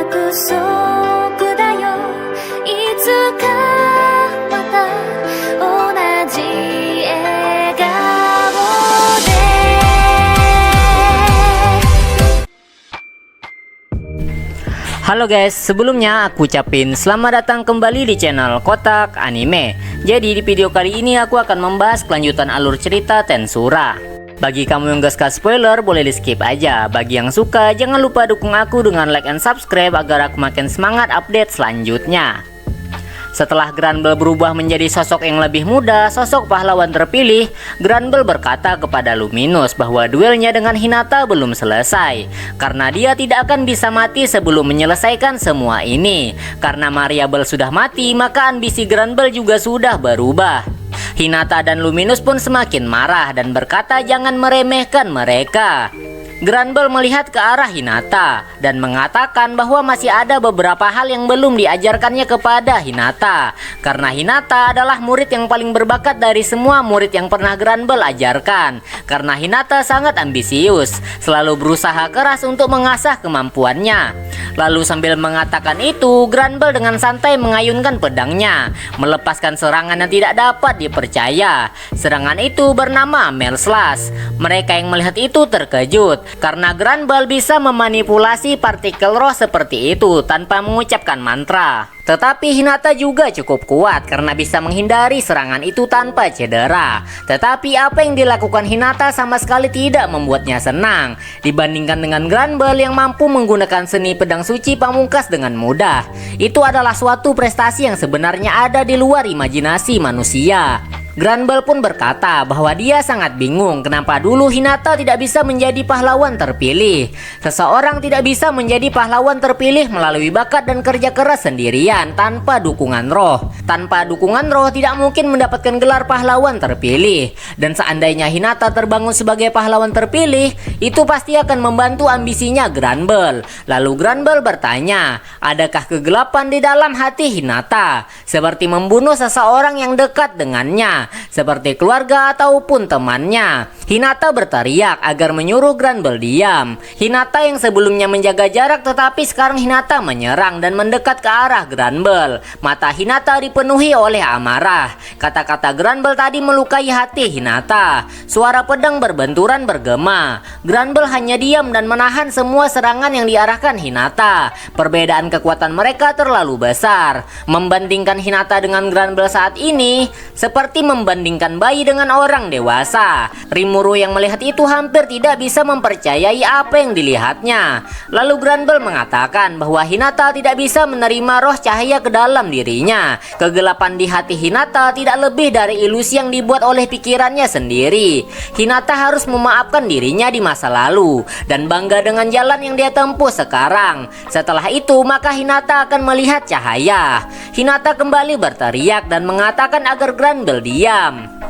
約束だよいつかまた同じ笑顔で Halo guys, sebelumnya aku ucapin selamat datang kembali di channel Kotak Anime. Jadi di video kali ini aku akan membahas kelanjutan alur cerita Tensura. Bagi kamu yang gak suka spoiler, boleh di skip aja. Bagi yang suka, jangan lupa dukung aku dengan like and subscribe agar aku makin semangat update selanjutnya. Setelah Granbel berubah menjadi sosok yang lebih muda, sosok pahlawan terpilih, Granbel berkata kepada Luminous bahwa duelnya dengan Hinata belum selesai, karena dia tidak akan bisa mati sebelum menyelesaikan semua ini. Karena Mariable sudah mati, maka ambisi Granbel juga sudah berubah. Hinata dan Luminous pun semakin marah dan berkata jangan meremehkan mereka. Granbel melihat ke arah Hinata dan mengatakan bahwa masih ada beberapa hal yang belum diajarkannya kepada Hinata, karena Hinata adalah murid yang paling berbakat dari semua murid yang pernah Granbel ajarkan. Karena Hinata sangat ambisius, selalu berusaha keras untuk mengasah kemampuannya. Lalu sambil mengatakan itu, Granbel dengan santai mengayunkan pedangnya, melepaskan serangan yang tidak dapat dipercaya. Serangan itu bernama Melslash. Mereka yang melihat itu terkejut, karena Granbel bisa memanipulasi partikel roh seperti itu tanpa mengucapkan mantra. Tetapi Hinata juga cukup kuat karena bisa menghindari serangan itu tanpa cedera. Tetapi apa yang dilakukan Hinata sama sekali tidak membuatnya senang dibandingkan dengan Granbel yang mampu menggunakan seni pedang suci pamungkas dengan mudah. Itu adalah suatu prestasi yang sebenarnya ada di luar imajinasi manusia. Granbel pun berkata bahwa dia sangat bingung kenapa dulu Hinata tidak bisa menjadi pahlawan terpilih. Seseorang tidak bisa menjadi pahlawan terpilih melalui bakat dan kerja keras sendirian tanpa dukungan roh. Tanpa dukungan roh tidak mungkin mendapatkan gelar pahlawan terpilih. Dan seandainya Hinata terbangun sebagai pahlawan terpilih, itu pasti akan membantu ambisinya Granbel. Lalu Granbel bertanya, adakah kegelapan di dalam hati Hinata? Seperti membunuh seseorang yang dekat dengannya, seperti keluarga ataupun temannya. Hinata berteriak agar menyuruh Granbel diam. Hinata yang sebelumnya menjaga jarak, tetapi sekarang Hinata menyerang dan mendekat ke arah Granbel. Mata Hinata dipenuhi oleh amarah. Kata-kata Granbel tadi melukai hati Hinata. Suara pedang berbenturan bergema. Granbel hanya diam dan menahan semua serangan yang diarahkan Hinata. Perbedaan kekuatan mereka terlalu besar. Membandingkan Hinata dengan Granbel saat ini seperti membandingkan bayi dengan orang dewasa. Rimuru yang melihat itu hampir tidak bisa mempercayai apa yang dilihatnya. Lalu Granbel mengatakan bahwa Hinata tidak bisa menerima roh cahaya ke dalam dirinya. Kegelapan di hati Hinata tidak lebih dari ilusi yang dibuat oleh pikirannya sendiri. Hinata harus memaafkan dirinya di masa lalu dan bangga dengan jalan yang dia tempuh sekarang. Setelah itu maka Hinata akan melihat cahaya. Hinata kembali berteriak dan mengatakan agar Granbel diam.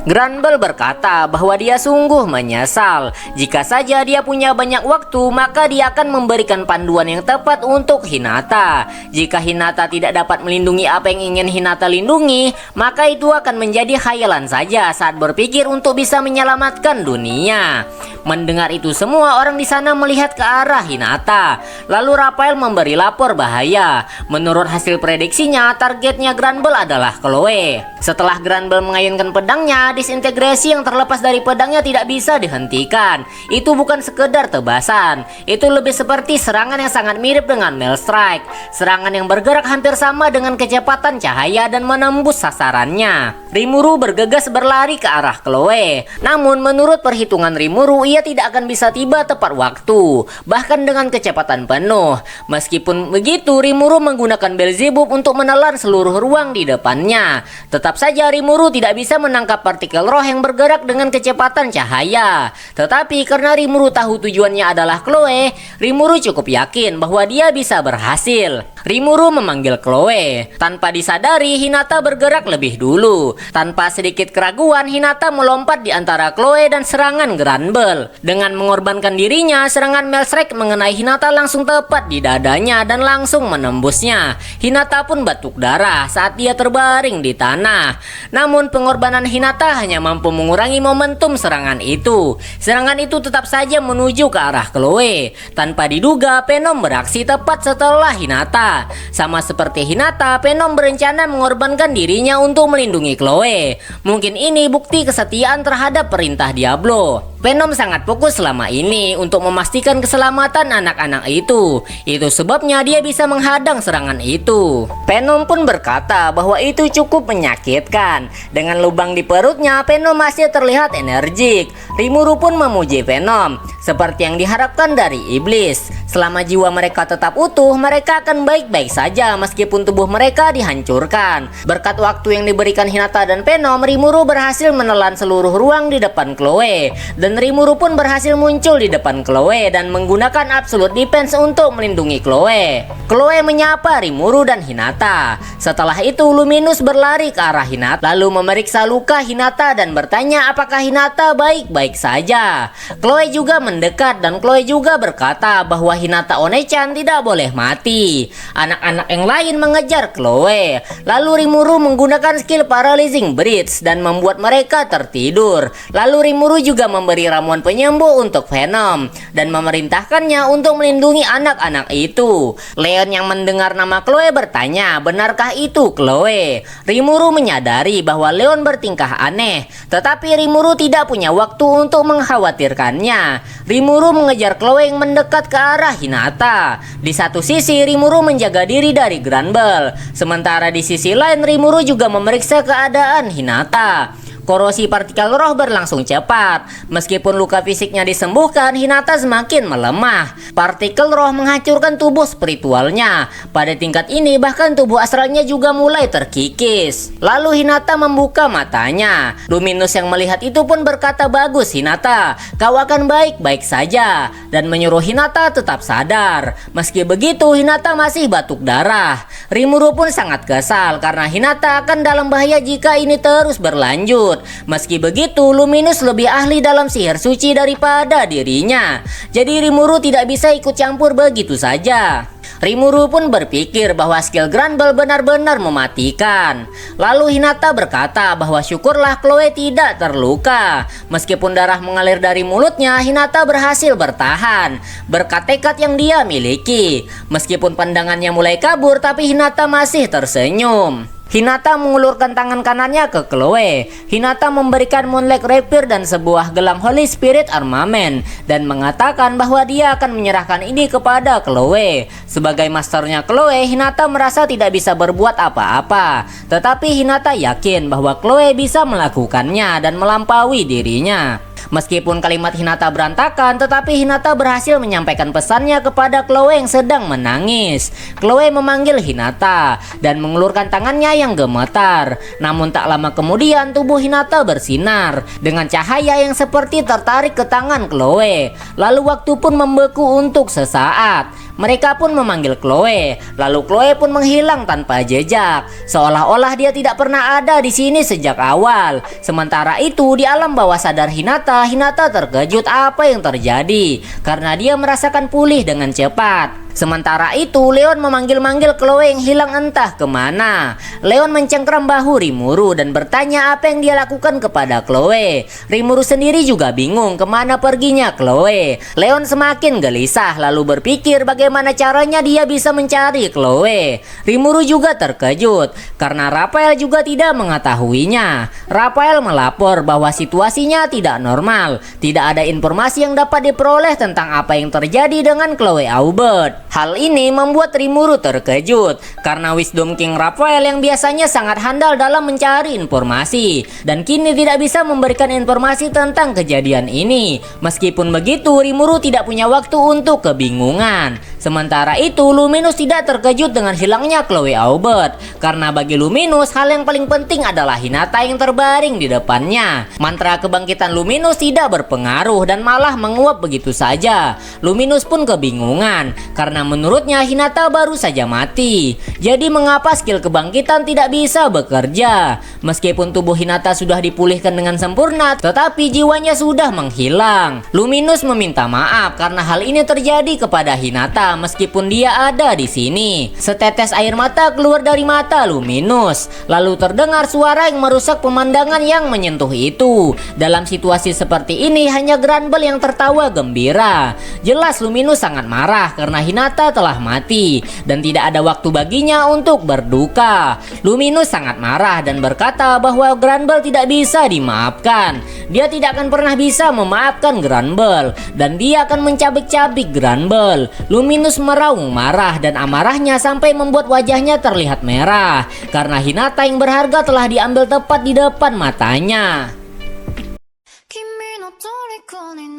Granbel berkata bahwa dia sungguh menyesal. Jika saja dia punya banyak waktu, maka dia akan memberikan panduan yang tepat untuk Hinata. Jika Hinata tidak dapat melindungi apa yang ingin Hinata lindungi, maka itu akan menjadi khayalan saja saat berpikir untuk bisa menyelamatkan dunia. Mendengar itu semua, orang di sana melihat ke arah Hinata. Lalu Raphael memberi lapor bahaya. Menurut hasil prediksinya, targetnya Granbel adalah Chloe. Setelah Granbel mengayunkan pedangnya, disintegrasi yang terlepas dari pedangnya tidak bisa dihentikan. Itu bukan sekedar tebasan, itu lebih seperti serangan yang sangat mirip dengan Melstrike. Serangan yang bergerak hampir sama dengan kecepatan cahaya dan menembus sasarannya. Rimuru bergegas berlari ke arah Chloe. Namun menurut perhitungan Rimuru, ia tidak akan bisa tiba tepat waktu, bahkan dengan kecepatan penuh. Meskipun begitu, Rimuru menggunakan Beelzebub untuk menelan seluruh ruang di depannya. Tetap saja Rimuru tidak bisa menangkap partikel roh yang bergerak dengan kecepatan cahaya. Tetapi karena Rimuru tahu tujuannya adalah Chloe, Rimuru cukup yakin bahwa dia bisa berhasil. Rimuru memanggil Chloe. Tanpa disadari, Hinata bergerak lebih dulu. Tanpa sedikit keraguan, Hinata melompat di antara Chloe dan serangan Granbel. Dengan mengorbankan dirinya, serangan Melsrek mengenai Hinata langsung tepat di dadanya dan langsung menembusnya. Hinata pun batuk darah saat dia terbaring di tanah. Namun pengorbanan Hinata hanya mampu mengurangi momentum serangan itu. Serangan itu tetap saja menuju ke arah Chloe. Tanpa diduga, Venom beraksi tepat setelah Hinata. Sama seperti Hinata, Venom berencana mengorbankan dirinya untuk melindungi Chloe. Mungkin ini bukti kesetiaan terhadap perintah Diablo. Venom sangat fokus selama ini untuk memastikan keselamatan anak-anak itu. Itu sebabnya dia bisa menghadang serangan itu. Venom pun berkata bahwa itu cukup menyakitkan. Dengan lubang di perutnya, Venom masih terlihat energik. Rimuru pun memuji Venom, seperti yang diharapkan dari iblis. Selama jiwa mereka tetap utuh, mereka akan baik-baik saja meskipun tubuh mereka dihancurkan. Berkat waktu yang diberikan Hinata dan Venom, Rimuru berhasil menelan seluruh ruang di depan Chloe. Dan Rimuru pun berhasil muncul di depan Chloe dan menggunakan Absolute Defense untuk melindungi Chloe. Chloe menyapa Rimuru dan Hinata. Setelah itu Luminous berlari ke arah Hinata, lalu memeriksa luka Hinata dan bertanya apakah Hinata baik-baik saja. Chloe juga mendekat dan Chloe juga berkata bahwa Hinata One-chan tidak boleh mati. Anak-anak yang lain mengejar Chloe. Lalu Rimuru menggunakan skill Paralyzing Breath dan membuat mereka tertidur. Lalu Rimuru juga memberi ramuan penyembuh untuk Venom dan memerintahkannya untuk melindungi anak-anak itu. Leon yang mendengar nama Chloe bertanya, benarkah itu Chloe? Rimuru menyadari bahwa Leon bertingkah aneh, tetapi Rimuru tidak punya waktu untuk mengkhawatirkannya. Rimuru mengejar Chloe yang mendekat ke arah Hinata. Di satu sisi Rimuru menjaga diri dari Granbel, sementara di sisi lain Rimuru juga memeriksa keadaan Hinata. Korosi partikel roh berlangsung cepat. Meskipun luka fisiknya disembuhkan, Hinata semakin melemah. Partikel roh menghancurkan tubuh spiritualnya. Pada tingkat ini bahkan tubuh astralnya juga mulai terkikis. Lalu Hinata membuka matanya. Luminous yang melihat itu pun berkata, bagus Hinata, kau akan baik-baik saja, dan menyuruh Hinata tetap sadar. Meski begitu Hinata masih batuk darah. Rimuru pun sangat kesal karena Hinata akan dalam bahaya jika ini terus berlanjut. Meski begitu, Luminous lebih ahli dalam sihir suci daripada dirinya. Jadi Rimuru tidak bisa ikut campur begitu saja. Rimuru pun berpikir bahwa skill Granbel benar-benar mematikan. Lalu Hinata berkata bahwa syukurlah Chloe tidak terluka. Meskipun darah mengalir dari mulutnya, Hinata berhasil bertahan berkat tekad yang dia miliki. Meskipun pandangannya mulai kabur, tapi Hinata masih tersenyum. Hinata mengulurkan tangan kanannya ke Chloe. Hinata memberikan Moonlight Rapier dan sebuah gelang Holy Spirit Armament dan mengatakan bahwa dia akan menyerahkan ini kepada Chloe. Sebagai masternya Chloe, Hinata merasa tidak bisa berbuat apa-apa. Tetapi Hinata yakin bahwa Chloe bisa melakukannya dan melampaui dirinya. Meskipun kalimat Hinata berantakan, tetapi Hinata berhasil menyampaikan pesannya kepada Chloe yang sedang menangis. Chloe memanggil Hinata dan mengulurkan tangannya yang gemetar. Namun tak lama kemudian tubuh Hinata bersinar dengan cahaya yang seperti tertarik ke tangan Chloe. Lalu waktu pun membeku untuk sesaat. Mereka pun memanggil Chloe, lalu Chloe pun menghilang tanpa jejak, seolah-olah dia tidak pernah ada di sini sejak awal. Sementara itu di alam bawah sadar Hinata terkejut apa yang terjadi karena dia merasakan pulih dengan cepat. Sementara itu Leon memanggil-manggil Chloe yang hilang entah kemana. Leon mencengkram bahu Rimuru dan bertanya apa yang dia lakukan kepada Chloe. Rimuru sendiri juga bingung kemana perginya Chloe. Leon semakin gelisah lalu berpikir bagaimana caranya dia bisa mencari Chloe. Rimuru juga terkejut karena Raphael juga tidak mengetahuinya. Raphael melapor bahwa situasinya tidak normal. Tidak ada informasi yang dapat diperoleh tentang apa yang terjadi dengan Chloe Aubert. Hal ini membuat Rimuru terkejut karena Wisdom King Raphael yang biasanya sangat handal dalam mencari informasi dan kini tidak bisa memberikan informasi tentang kejadian ini. Meskipun begitu, Rimuru tidak punya waktu untuk kebingungan. Sementara itu, Luminous tidak terkejut dengan hilangnya Chloe Aubert, karena bagi Luminous hal yang paling penting adalah Hinata yang terbaring di depannya. Mantra kebangkitan Luminous tidak berpengaruh dan malah menguap begitu saja. Luminous pun kebingungan, karena menurutnya Hinata baru saja mati. Jadi mengapa skill kebangkitan tidak bisa bekerja? Meskipun tubuh Hinata sudah dipulihkan dengan sempurna, tetapi jiwanya sudah menghilang. Luminous meminta maaf karena hal ini terjadi kepada Hinata meskipun dia ada di sini. Setetes air mata keluar dari mata Luminous. Lalu terdengar suara yang merusak pemandangan yang menyentuh itu. Dalam situasi seperti ini hanya Granbel yang tertawa gembira. Jelas Luminous sangat marah karena Hinata telah mati dan tidak ada waktu baginya untuk berduka. Luminous sangat marah dan berkata bahwa Granbel tidak bisa dimaafkan. Dia tidak akan pernah bisa memaafkan Granbel dan dia akan mencabik-cabik Granbel. Luminous meraung marah dan amarahnya sampai membuat wajahnya terlihat merah karena Hinata yang berharga telah diambil tepat di depan matanya.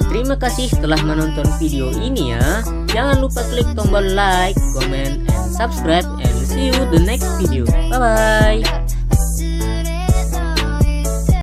Terima kasih telah menonton video ini ya. Jangan lupa klik tombol like, comment, and subscribe, and see you the next video. Bye bye.